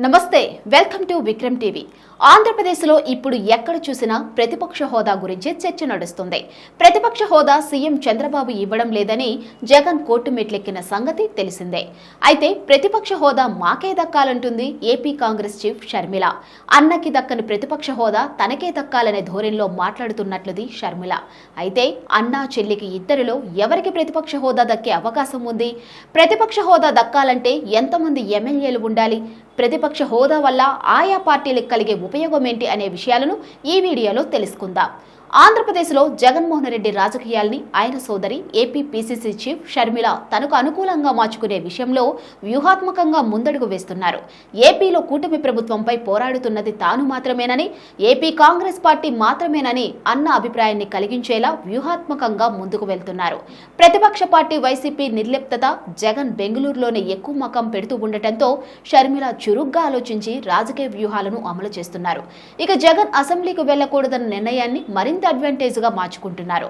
నమస్తే, welcome to Vikram TV. ఆంధ్రప్రదేశ్లో ఇప్పుడు ఎక్కడ చూసినా ప్రతిపక్ష హోదా గురించి చర్చ నడుస్తుంది. ప్రతిపక్ష హోదా సీఎం చంద్రబాబు ఇవ్వడం లేదని జగన్ కోర్టు మెట్లెక్కిన సంగతి తెలిసిందే. అయితే ప్రతిపక్ష హోదా మాకే దక్కాలంటుంది ఏపీ కాంగ్రెస్ చీఫ్ షర్మిల. అన్నకి దక్కని ప్రతిపక్ష హోదా తనకే దక్కాలనే ధోరణిలో మాట్లాడుతున్నట్లుది షర్మిల. అయితే అన్నా చెల్లికి ఇద్దరిలో ఎవరికి ప్రతిపక్ష హోదా దక్కే అవకాశం ఉంది? ప్రతిపక్ష హోదా దక్కాలంటే ఎంతమంది ఎమ్మెల్యేలు ఉండాలి? ప్రతిపక్ష హోదా వల్ల ఆయా పార్టీలకు కలిగే ఉపయోగం ఏంటి అనే విషయాలను ఈ వీడియోలో తెలుసుకుందాం. ఆంధ్రప్రదేశ్లో జగన్మోహన్ రెడ్డి రాజకీయాల్ని ఆయన సోదరి ఏపీ పీసీసీ చీఫ్ షర్మిల తనకు అనుకూలంగా మార్చుకునే విషయంలో వ్యూహాత్మకంగా ముందడుగు వేస్తున్నారు. ఏపీలో కూటమి ప్రభుత్వంపై పోరాడుతున్నది తాను మాత్రమేనని, ఏపీ కాంగ్రెస్ పార్టీ మాత్రమేనని అన్న అభిప్రాయాన్ని కలిగించేలా వ్యూహాత్మకంగా ముందుకు వెళ్తున్నారు. ప్రతిపక్ష పార్టీ వైసీపీ నిర్లిప్తత, జగన్ బెంగళూరులోనే ఎక్కువ మకం పెడుతూ ఉండటంతో షర్మిల చురుగ్గా ఆలోచించి రాజకీయ వ్యూహాలను అమలు చేస్తున్నారు. ఇక జగన్ అసెంబ్లీకి వెళ్లకూడదన్న నిర్ణయాన్ని మరింత అడ్వాంటేజ్ గా మార్చుకుంటున్నారు.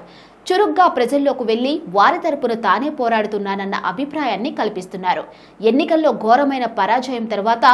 చురుగ్గా ప్రజల్లోకి వెళ్లి వారి తరపున తానే పోరాడుతున్నానన్న అభిప్రాయాన్ని కల్పిస్తున్నారు. ఎన్నికల్లో ఘోరమైన పరాజయం తర్వాత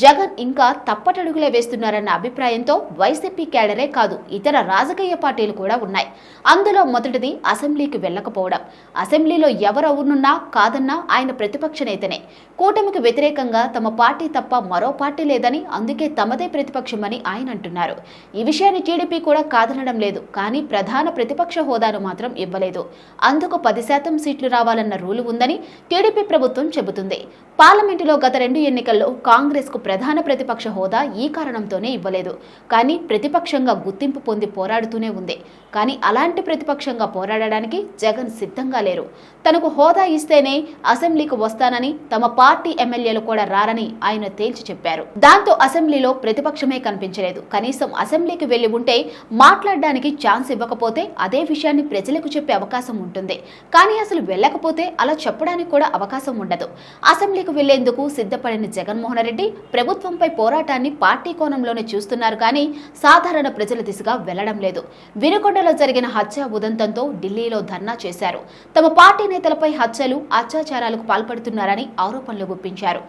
జగన్ ఇంకా తప్పటడుగులే వేస్తున్నారన్న అభిప్రాయంతో వైసీపీ క్యాడరే కాదు, ఇతర రాజకీయ పార్టీలు కూడా ఉన్నాయి. అందులో మొదటిది అసెంబ్లీకి వెళ్లకపోవడం. అసెంబ్లీలో ఎవరెవరున్నా కాదన్నా ఆయన ప్రతిపక్ష నేతనే. కూటమికి వ్యతిరేకంగా తమ పార్టీ తప్ప మరో పార్టీ లేదని, అందుకే తమదే ప్రతిపక్షమని ఆయన అంటున్నారు. ఈ విషయాన్ని టీడీపీ కూడా కాదనడం లేదు. కానీ ప్రధాన ప్రతిపక్ష హోదాను మాత్రం ఇవ్వలేదు. అందుకు 10% సీట్లు రావాలన్న రూలు ఉందని టీడీపీ ప్రభుత్వం చెబుతుంది. పార్లమెంటులో గత 2 ఎన్నికల్లో కాంగ్రెస్ కు ప్రధాన ప్రతిపక్ష హోదా ఈ కారణంతోనే ఇవ్వలేదు. కానీ ప్రతిపక్షంగా గుర్తింపు పొంది పోరాడుతూనే ఉంది. కానీ అలాంటి ప్రతిపక్షంగా పోరాడడానికి జగన్ సిద్ధంగా లేరు. తనకు హోదా ఇస్తేనే అసెంబ్లీకి వస్తానని, తమ పార్టీ ఎమ్మెల్యేలు కూడా రారని ఆయన తేల్చి చెప్పారు. దాంతో అసెంబ్లీలో ప్రతిపక్షమే కనిపించలేదు. కనీసం అసెంబ్లీకి వెళ్లి ఉంటే మాట్లాడడానికి ఛాన్స్ ఇవ్వకపోతే అదే విషయాన్ని ప్రజలకు చెప్పే అవకాశం ఉంటుంది. కానీ అసలు వెళ్ళకపోతే అలా చెప్పడానికి కూడా అవకాశం ఉండదు. అసెంబ్లీకి వెళ్లేందుకు సిద్ధపడిన జగన్మోహన్ రెడ్డి ప్రభుత్వంపై పోరాటాన్ని పార్టీ కోణంలోనే చూస్తున్నారు. కానీ సాధారణ ప్రజల దిశగా వెళ్లడం లేదు. వినుకొండలో జరిగిన హత్య ఉదంతంతో ఢిల్లీలో ధర్నా చేశారు. తమ పార్టీ నేతలపై హత్యలు, అత్యాచారాలకు పాల్పడుతున్నారని ఆరోపణలు గుప్పించారు.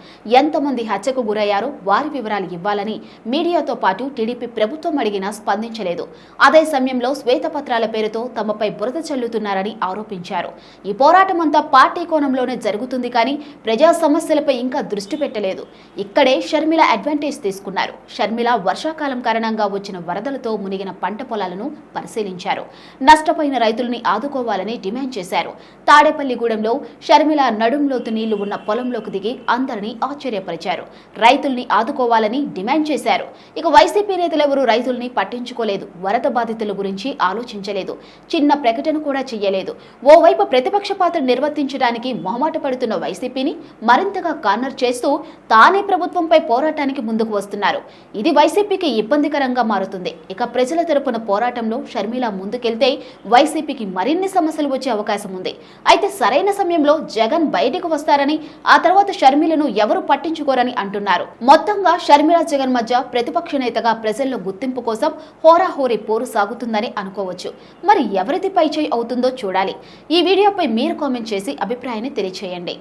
ఎంతమంది హత్యకు గురయ్యారో వారి వివరాలు ఇవ్వాలని మీడియాతో పాటు టీడీపీ ప్రభుత్వం అడిగినా స్పందించలేదు. అదే సమయంలో శ్వేతపత్రాల పేరుతో తమపై బురద చల్లుతున్నారని ఆరోపించారు. ఈ పోరాటం అంతా పార్టీ కోణంలోనే జరుగుతుంది కానీ ప్రజా సమస్యలపై ఇంకా దృష్టి పెట్టలేదు. ఇక్కడే షర్మిల అడ్వాంటేజ్ తీసుకున్నారు. షర్మిల వర్షాకాలం కారణంగా వచ్చిన వరదలతో మునిగిన పంట పొలాలను పరిశీలించారు. నష్టపోయిన రైతుల్ని ఆదుకోవాలని డిమాండ్ చేశారు. తాడేపల్లిగూడెంలో షర్మిల నడుంలోతు నీళ్లు ఉన్న పొలంలోకి దిగి అందరినీ ఆశ్చర్యపరిచారు. రైతుల్ని ఆదుకోవాలని డిమాండ్ చేశారు. ఇక వైసీపీ నేతలెవరూ రైతుల్ని పట్టించుకోలేదు. వరద బాధితుల గురించి ఆలోచించలేదు. చిన్న ప్రకటన కూడా చేయలేదు. ఓవైపు ప్రతిపక్ష పాత్ర నిర్వర్తించడానికి మొహమాట పడుతున్న వైసీపీని మరింతగా కార్నర్ చేస్తూ తానే ప్రభుత్వంపై పోరాటానికి ముందుకు వస్తున్నారు. ఇది వైసీపీకి ఇబ్బందికరంగా మారుతుంది. ఇక ప్రజల తరపున పోరాటంలో షర్మిల ముందుకెళ్తే వైసీపీకి మరిన్ని సమస్యలు వచ్చే అవకాశం ఉంది. అయితే సరైన సమయంలో జగన్ బయటకు వస్తారని, ఆ తర్వాత షర్మిలను ఎవరు పట్టించుకోరని అంటున్నారు. మొత్తంగా షర్మిల జగన్ మధ్య ప్రతిపక్ష నేతగా ప్రజల్లో గుర్తింపు కోసం హోరాహోరీ పోరు సాగుతుందని అనుకోవచ్చు. మరి ఎవరిది పైచేయి అవుతుందో చూడాలి. ఈ వీడియోపై మీరు కామెంట్ చేసి అభిప్రాయాన్ని తెలియచేయండి.